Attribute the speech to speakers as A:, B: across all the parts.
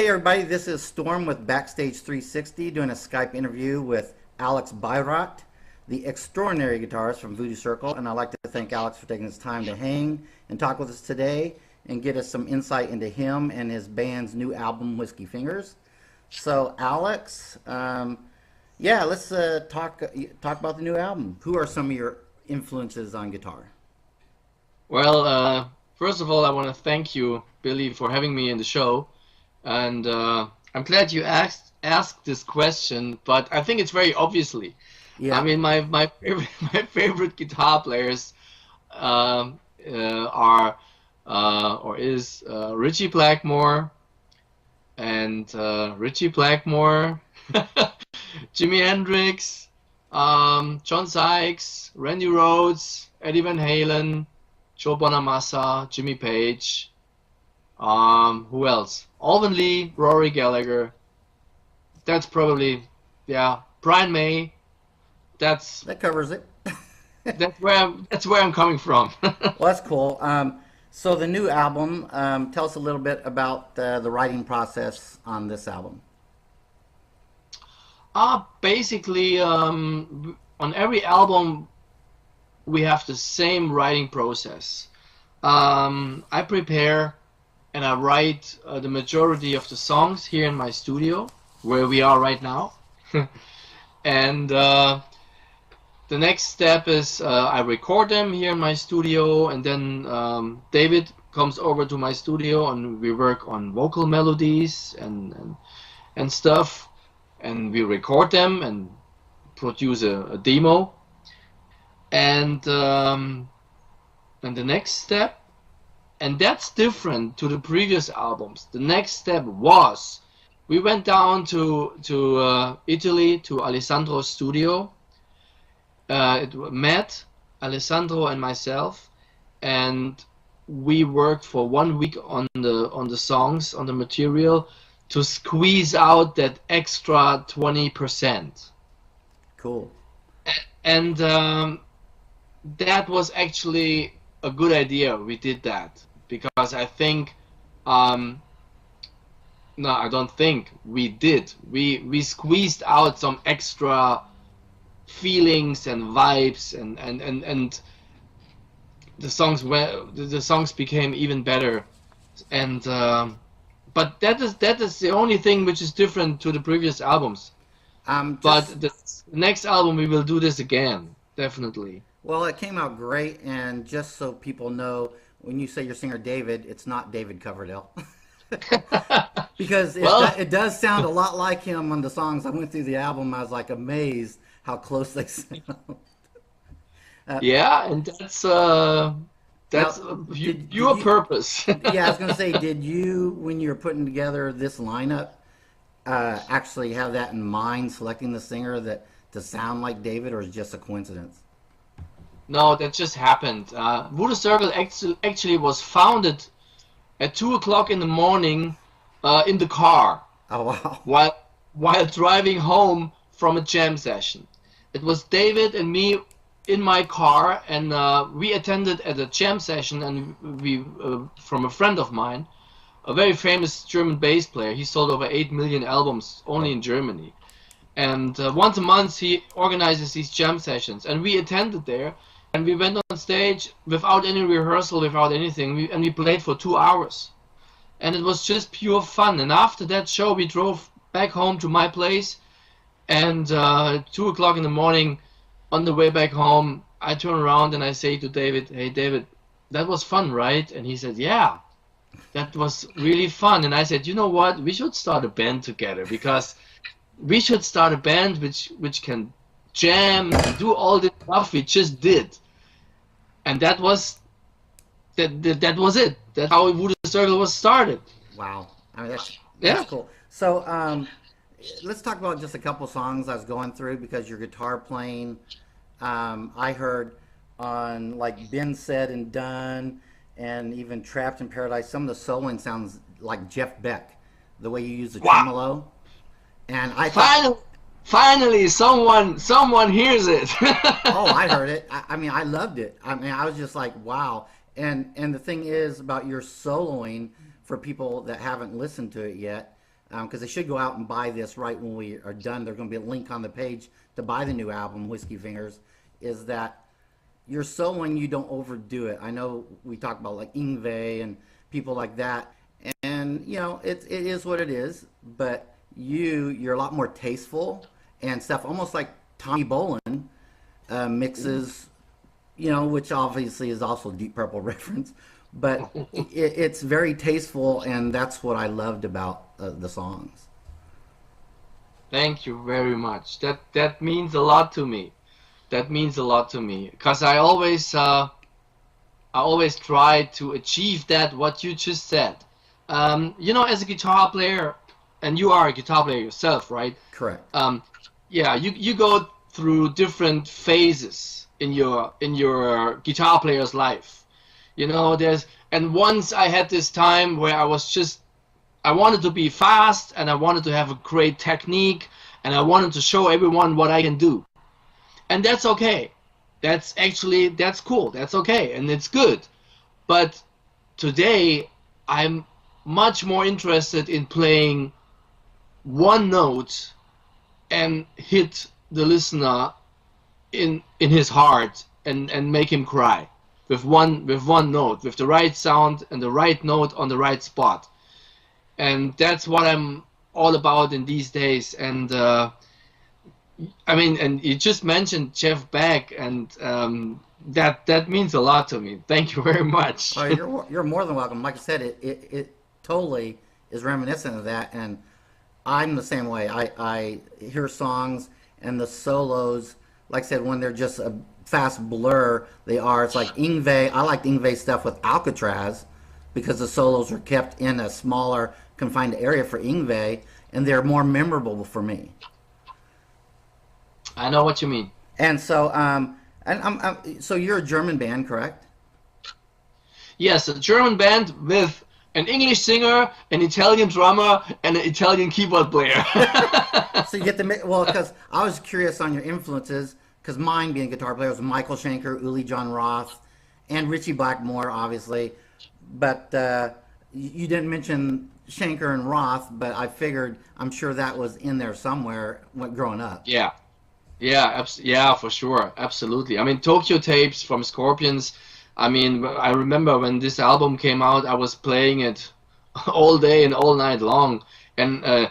A: Hey everybody, this is Storm with BackStage360 doing a Skype interview with Alex Beyrodt, the extraordinary guitarist from Voodoo Circle, and I'd like to thank Alex for taking his time to hang and talk with us today and get us some insight into him and his band's new album, Whiskey Fingers. So Alex, let's talk about the new album. Who are some of your influences on guitar?
B: Well, first of all, I want to thank you, Billy, for having me in the show. And I'm glad you asked this question, but I think it's very obviously.
A: Yeah.
B: I mean, my favorite guitar players are or is Ritchie Blackmore and Ritchie Blackmore, Jimi Hendrix, John Sykes, Randy Rhoads, Eddie Van Halen, Joe Bonamassa, Jimmy Page. Who else? Alvin Lee, Rory Gallagher. That's probably, yeah. Brian May.
A: That covers it.
B: that's where I'm coming from.
A: Well, that's cool. So the new album, tell us a little bit about the writing process on this album.
B: Basically, on every album, we have the same writing process. I prepare and I write the majority of the songs here in my studio, where we are right now. And the next step is I record them here in my studio, and then David comes over to my studio and we work on vocal melodies and stuff, and we record them and produce a demo. And the next step, and that's different to the previous albums. The next step was we went down to Italy, to Alessandro's studio. It met Alessandro and myself, and we worked for 1 week on the songs, on the material, to squeeze out that extra 20%.
A: Cool.
B: And that was actually a good idea. We did that because I think, no, I don't think we did. We squeezed out some extra feelings and vibes, and the songs became even better. And but that is the only thing which is different to the previous albums. But the next album we will do this again, definitely.
A: Well, it came out great, and just so people know, when you say your singer David, it's not David Coverdale. Because it does sound a lot like him on the songs. I went through the album, I was like amazed how close they sound.
B: Yeah, and that's
A: Now,
B: your purpose.
A: yeah, I was going to say, did you, when you were putting together this lineup, actually have that in mind, selecting the singer to sound like David, or is it just a coincidence?
B: No, that just happened. Voodoo Circle actually was founded at 2 o'clock in the morning in the car.
A: Oh, wow.
B: While driving home from a jam session. It was David and me in my car, and we attended at a jam session, and we from a friend of mine, a very famous German bass player. He sold over 8 million albums only in Germany. And once a month he organizes these jam sessions, and we attended there. And we went on stage without any rehearsal, without anything, and we played for 2 hours. And it was just pure fun. And after that show, we drove back home to my place. And 2 o'clock in the morning, on the way back home, I turn around and I say to David, "Hey, David, that was fun, right?" And he said, "Yeah, that was really fun." And I said, "You know what? We should start a band together, because we should start a band which can jam and do all the stuff we just did." And that was it. That's how Voodoo Circle was started.
A: Wow. I mean, that's cool. So let's talk about just a couple songs I was going through, because your guitar playing, I heard on like Been Said and Done, and even Trapped in Paradise, some of the soloing sounds like Jeff Beck, the way you use the tremolo. And I thought,
B: Finally, someone hears it.
A: oh, I heard it. I mean, I loved it. I mean, I was just like, wow. And the thing is about your soloing, for people that haven't listened to it yet, because they should go out and buy this right when we are done. There's going to be a link on the page to buy the new album, Whiskey Fingers, is that you're soloing, you don't overdo it. I know we talk about like Yngwie and people like that, and you know it is what it is. But you're a lot more tasteful and stuff, almost like Tommy Bolin mixes, you know, which obviously is also a Deep Purple reference. But it's very tasteful, and that's what I loved about the songs.
B: Thank you very much. That means a lot to me. That means a lot to me, because I always try to achieve that what you just said. You know, as a guitar player, and you are a guitar player yourself, right?
A: Correct.
B: Yeah, you go through different phases in your guitar player's life. You know, and once I had this time where I wanted to be fast, and I wanted to have a great technique, and I wanted to show everyone what I can do. And that's okay. That's cool. That's okay, and it's good. But today, I'm much more interested in playing one note and hit the listener in his heart and make him cry with one note, with the right sound and the right note on the right spot. And that's what I'm all about in these days. And I mean, and you just mentioned Jeff Beck, and that means a lot to me. Thank you very much.
A: Oh, you're more than welcome. Like I said, it totally is reminiscent of that, and I'm the same way. I hear songs and the solos, like I said, when they're just a fast blur, it's like Yngwie. I like Yngwie stuff with Alcatraz because the solos are kept in a smaller, confined area for Yngwie, and they're more memorable for me.
B: I know what you mean.
A: And so, so you're a German band, correct?
B: Yes, a German band with an English singer, an Italian drummer, and an Italian keyboard player.
A: So you get the well, because I was curious on your influences, because mine being a guitar player was Michael Schenker, Uli John Roth, and Ritchie Blackmore, obviously. But you didn't mention Schenker and Roth, but I figured I'm sure that was in there somewhere growing up.
B: Yeah. Yeah, for sure, absolutely. I mean, Tokyo Tapes from Scorpions. I mean, I remember when this album came out, I was playing it all day and all night long. And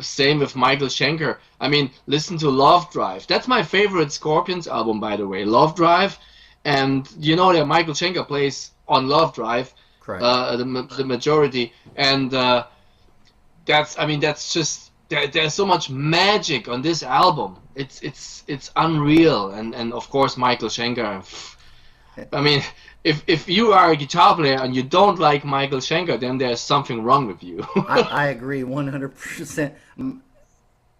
B: same with Michael Schenker. I mean, listen to Love Drive. That's my favorite Scorpions album, by the way, Love Drive. And you know that Michael Schenker plays on Love Drive,
A: correct?
B: The majority. And that's just. There's so much magic on this album. It's unreal, and of course Michael Schenker. I mean, if you are a guitar player and you don't like Michael Schenker, then there's something wrong with you.
A: I agree 100%.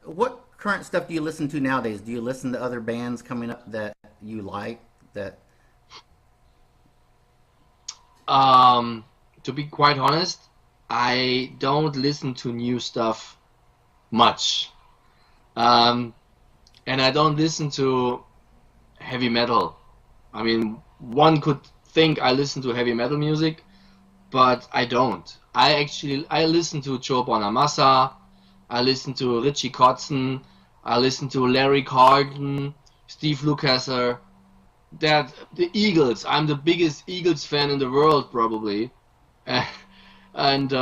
A: What current stuff do you listen to nowadays? Do you listen to other bands coming up that you like?
B: To be quite honest, I don't listen to new stuff much, and I don't listen to heavy metal. I mean, one could think I listen to heavy metal music, but I don't. I listen to Joe Bonamassa, I listen to Richie Kotzen, I listen to Larry Carlton, Steve Lukather, the Eagles. I'm the biggest Eagles fan in the world, probably, and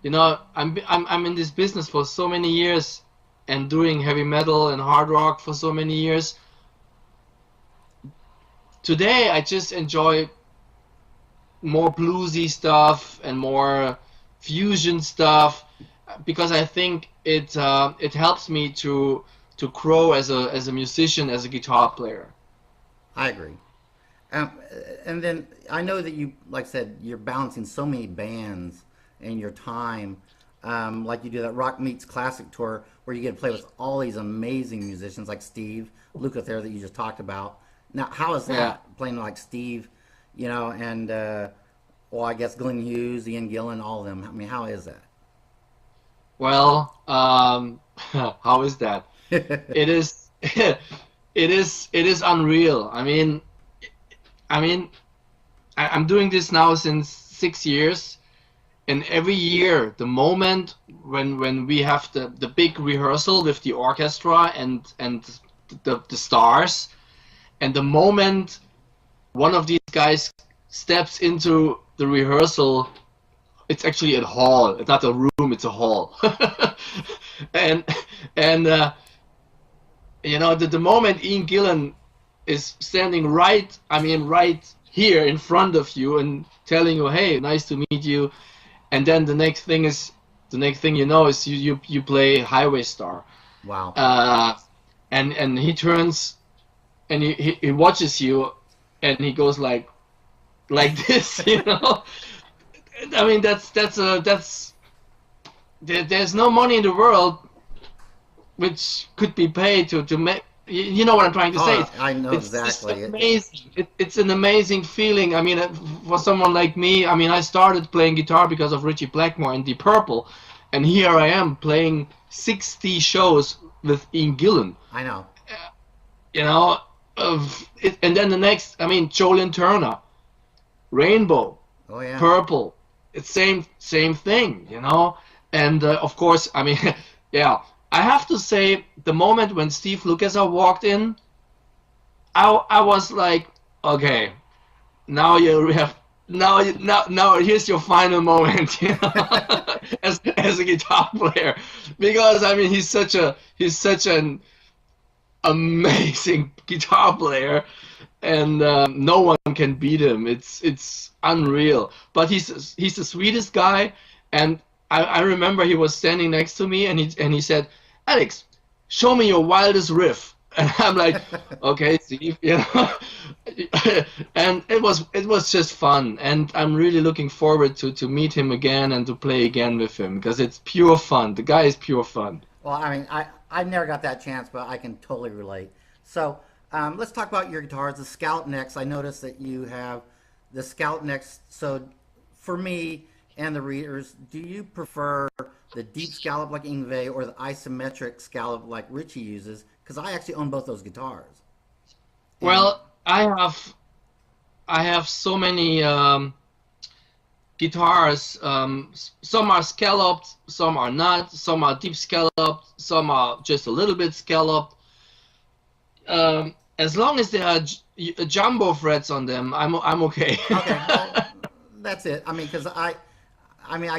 B: you know, I'm in this business for so many years and doing heavy metal and hard rock for so many years. Today I just enjoy more bluesy stuff and more fusion stuff because I think it helps me to grow as a musician, as a guitar player.
A: I agree. And then I know that you, like I said, you're balancing so many bands and your time, like you do that Rock Meets Classic tour where you get to play with all these amazing musicians like Steve Lukather that you just talked about. Now, how is that, playing like Steve, you know, and well, I guess Glenn Hughes, Ian Gillan, all of them? I mean, how is that?
B: Well, how is that? It is it is unreal. I mean, I'm doing this now since 6 years. And every year, the moment when we have the big rehearsal with the orchestra and the stars, and the moment one of these guys steps into the rehearsal, it's actually a hall. It's not a room, it's a hall. and you know, the moment Ian Gillan is standing right here in front of you and telling you, hey, nice to meet you, and then the next thing you know is you play Highway Star.
A: Wow.
B: And he turns and he watches you and he goes like this, you know. I mean, there's no money in the world which could be paid to make. You know what I'm trying to say?
A: I know
B: it's
A: exactly.
B: Just amazing. It's an amazing feeling. I mean, for someone like me, I mean, I started playing guitar because of Richie Blackmore and Deep Purple, and here I am playing 60 shows with Ian Gillan.
A: I know.
B: You know, and then the next, I mean, Jolene Turner, Rainbow,
A: Oh yeah.
B: Purple. It's same thing, you know. And of course, I mean, yeah. I have to say, the moment when Steve Lukather walked in, I was like, okay, now here's your final moment, you know, as a guitar player, because I mean he's such an amazing guitar player, and no one can beat him. It's unreal. But he's the sweetest guy, and I remember he was standing next to me, and he said, Alex, show me your wildest riff. And I'm like, okay, Steve, you know. And it was just fun, and I'm really looking forward to meet him again and to play again with him, because it's pure fun. The guy is pure fun.
A: Well, I mean, I never got that chance, but I can totally relate. So let's talk about your guitars, the Scout Necks. I noticed that you have the Scout Necks. So for me and the readers, do you prefer the deep scallop like Yngwie or the isometric scallop like Richie uses? Because I actually own both those guitars.
B: Well, I have so many guitars. Some are scalloped, some are not. Some are deep scalloped, some are just a little bit scalloped. As long as there are jumbo frets on them, I'm okay.
A: Okay, well, that's it. I mean, because I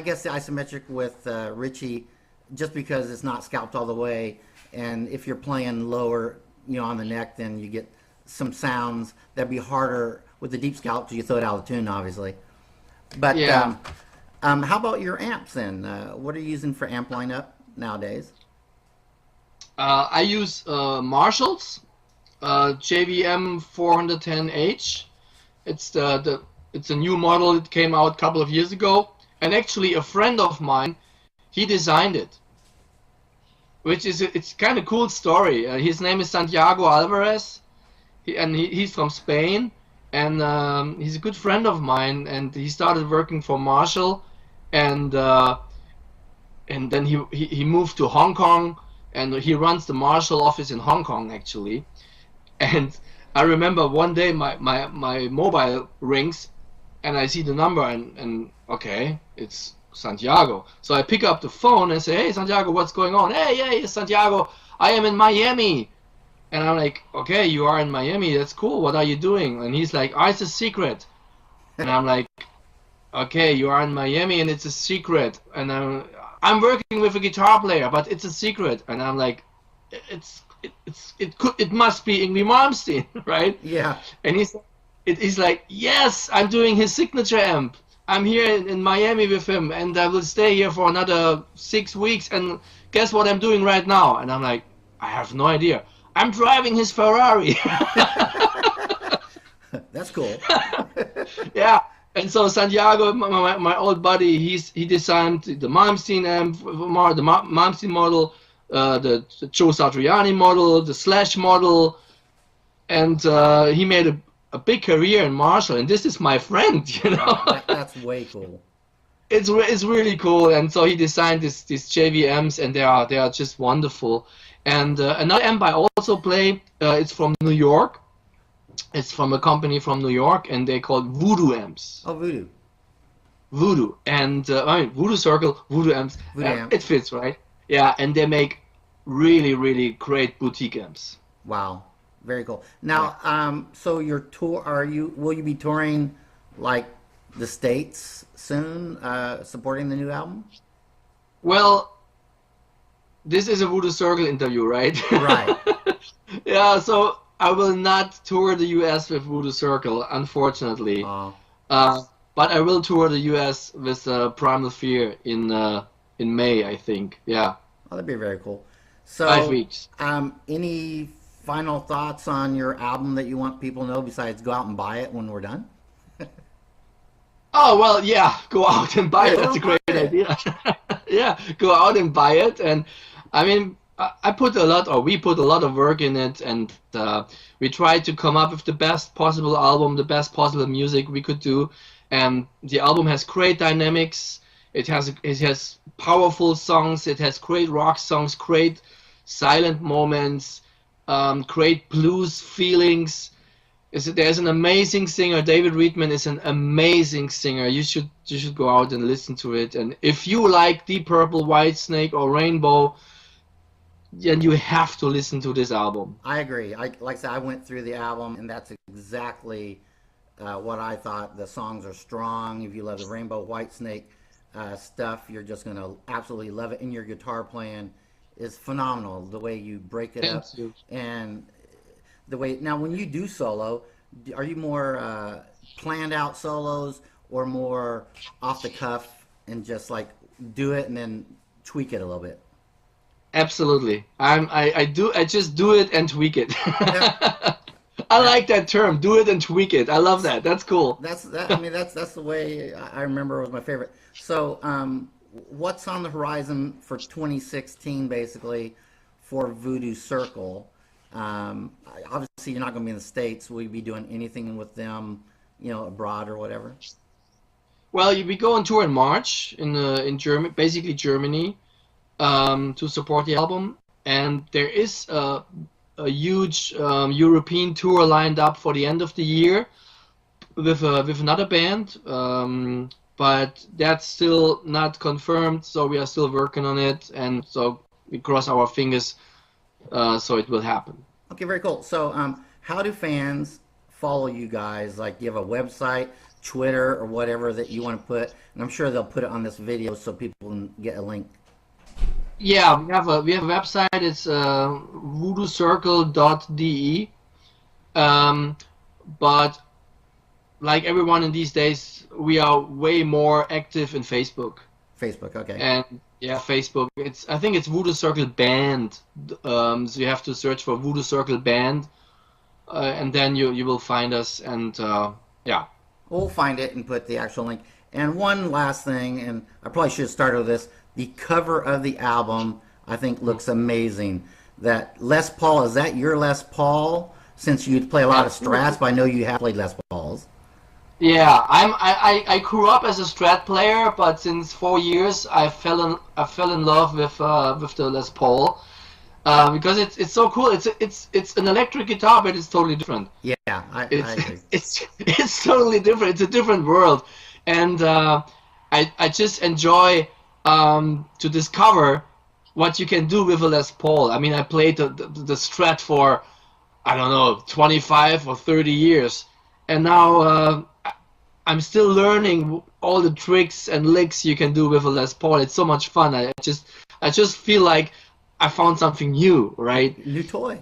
A: guess the isometric with Richie, just because it's not scalped all the way, and if you're playing lower, you know, on the neck, then you get some sounds that'd be harder with the deep scallop because you throw it out of tune, obviously. But
B: yeah.
A: How about your amps then? What are you using for amp lineup nowadays?
B: I use Marshall's JVM 410H. It's it's a new model. It came out a couple of years ago. And actually, a friend of mine, he designed it, which is it's kind of cool story. His name is Santiago Alvarez, he's from Spain, and he's a good friend of mine. And he started working for Marshall, and then he moved to Hong Kong, and he runs the Marshall office in Hong Kong actually. And I remember one day my mobile rings, and I see the number, and okay, it's Santiago. So I pick up the phone and say, hey, Santiago, what's going on? Hey, Santiago, I am in Miami. And I'm like, okay, you are in Miami. That's cool. What are you doing? And he's like, it's a secret. And I'm like, okay, you are in Miami and it's a secret. And I'm working with a guitar player, but it's a secret. And I'm like, it must be Yngwie Malmsteen, right?
A: Yeah.
B: And he's like, yes, I'm doing his signature amp. I'm here in Miami with him, and I will stay here for another 6 weeks. And guess what I'm doing right now? And I'm like, I have no idea. I'm driving his Ferrari.
C: That's cool.
B: Yeah. And so Santiago, my old buddy, he designed the Malmsteen amp, the Malmsteen model, the Joe Satriani model, the Slash model, and he made a big career in Marshall. And this is my friend, you know.
C: That's way cool.
B: It's really cool. And so he designed these JVMs, and they are just wonderful. And another amp I also play, it's from New York. It's from a company from New York, and they're called Voodoo amps.
C: Oh, Voodoo.
B: Voodoo, and I mean Voodoo Circle, Voodoo amps.
A: Voodoo amp.
B: It fits, right? Yeah, and they make really, really great boutique amps.
A: Wow, very cool.
B: Yeah.
A: Now, so your tour, will you be touring like the States soon, supporting the new album?
B: Well, this is a Voodoo Circle interview, right?
A: Right.
B: Yeah, so I will not tour the US with Voodoo Circle, unfortunately.
A: Uh,
B: Uh, but I will tour the US with Primal Fear in May, I think. Yeah,
A: well, that'd be very cool.
B: 5 weeks.
A: Any final thoughts on your album that you want people to know besides go out and buy it when we're done?
B: Oh, well, yeah, go out and buy
A: Yeah,
B: it.
A: go
B: That's a
A: and buy
B: great
A: it.
B: idea. Yeah, go out and buy it. And I mean, I put a lot, or we put a lot of work in it, and we tried to come up with the best possible album, the best possible music we could do. And the album has great dynamics. It has powerful songs. It has great rock songs, great silent moments, great blues feelings. There's an amazing singer. David Reedman is an amazing singer. You should go out and listen to it. And if you like Deep Purple, Whitesnake, or Rainbow, then you have to listen to this album.
A: I agree. Like I said, I went through the album, and that's exactly what I thought. The songs are strong. If you love the Rainbow Whitesnake stuff, you're just going to absolutely love it. And your guitar playing is phenomenal. The way you break it up,
B: Thank you.
A: and the way now when you do solo, are you more planned out solos or more off the cuff and just like do it and then tweak it a little bit?
B: Absolutely. I just do it and tweak it.
A: Yeah.
B: I like that term. Do it and tweak it. I love that. That's cool.
A: That's that. I mean, that's the way I remember it was my favorite. So, what's on the horizon for 2016, basically, for Voodoo Circle? Obviously, you're not going to be in the States. Will you be doing anything with them, abroad or whatever?
B: Well, we go on tour in March in Germany, basically Germany, to support the album, and there is a huge European tour lined up for the end of the year with another band, but that's still not confirmed. So we are still working on it, and so we cross our fingers so it will happen.
A: Okay, very cool. So, how do fans follow you guys? Like, do you have a website, Twitter, or whatever that you want to put? And I'm sure they'll put it on this video so people can get a link.
B: Yeah, we have a website. It's voodooCircle.de. But like everyone in these days, we are way more active in Facebook.
A: Facebook, okay.
B: And yeah, Facebook. I think it's Voodoo Circle Band. So you have to search for Voodoo Circle Band, and then you will find us. And yeah.
A: We'll find it and put the actual link. And one last thing, and I probably should have started with this. The cover of the album, I think, looks amazing. That Les Paul, is that your Les Paul? Since you play a lot of Strats, but I know you have played Les Pauls.
B: Yeah, I grew up as a Strat player, but since 4 years I fell in love with the Les Paul because it's so cool. It's an electric guitar, but it's totally different.
A: Yeah, I agree.
B: It's totally different. It's a different world, and I just enjoy to discover what you can do with a Les Paul. I mean, I played the Strat for, I don't know, 25 or 30 years, and now I'm still learning all the tricks and licks you can do with a Les Paul. It's so much fun. I just feel like I found something new, right?
A: New toy.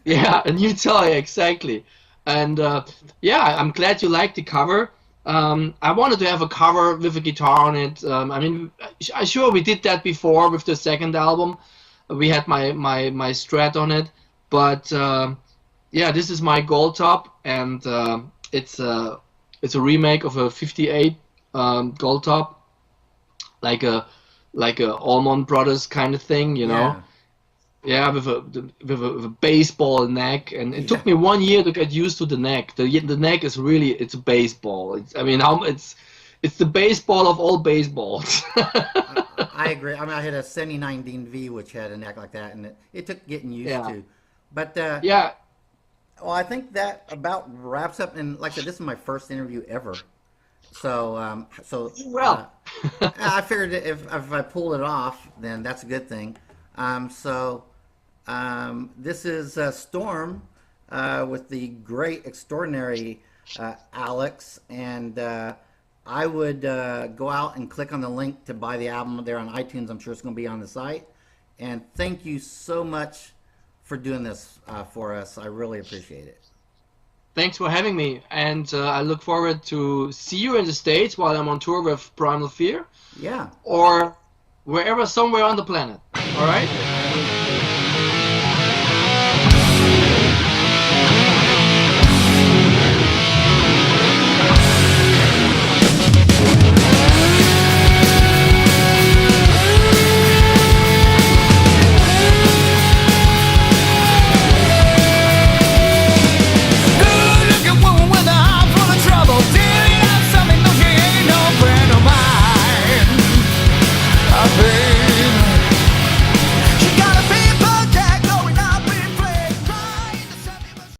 B: Yeah, a new toy, exactly. And yeah, I'm glad you liked the cover. I wanted to have a cover with a guitar on it. I mean, sure we did that before with the second album. We had my Strat on it, but yeah, this is my Gold Top, and it's a remake of a '58 Gold Top, like a Allman Brothers kind of thing, you know. Yeah, with a baseball neck, and it took me 1 year to get used to the neck. The neck is really, it's a baseball. It's the baseball of all baseballs.
A: I agree. I mean, I had a 79 Dean V which had a neck like that, and it took getting used to. But
B: yeah.
A: well, I think that about wraps up. And like I said, this is my first interview ever.
B: Well,
A: I figured if I pull it off, then that's a good thing. This is Storm with the great, extraordinary Alex, and I would go out and click on the link to buy the album there on iTunes. I'm sure it's going to be on the site. And thank you so much for doing this for us. I really appreciate it.
B: thanks for having me, and I look forward to see you in the States while I'm on tour with Primal Fear,
A: Yeah.
B: or wherever, somewhere on the planet. All right?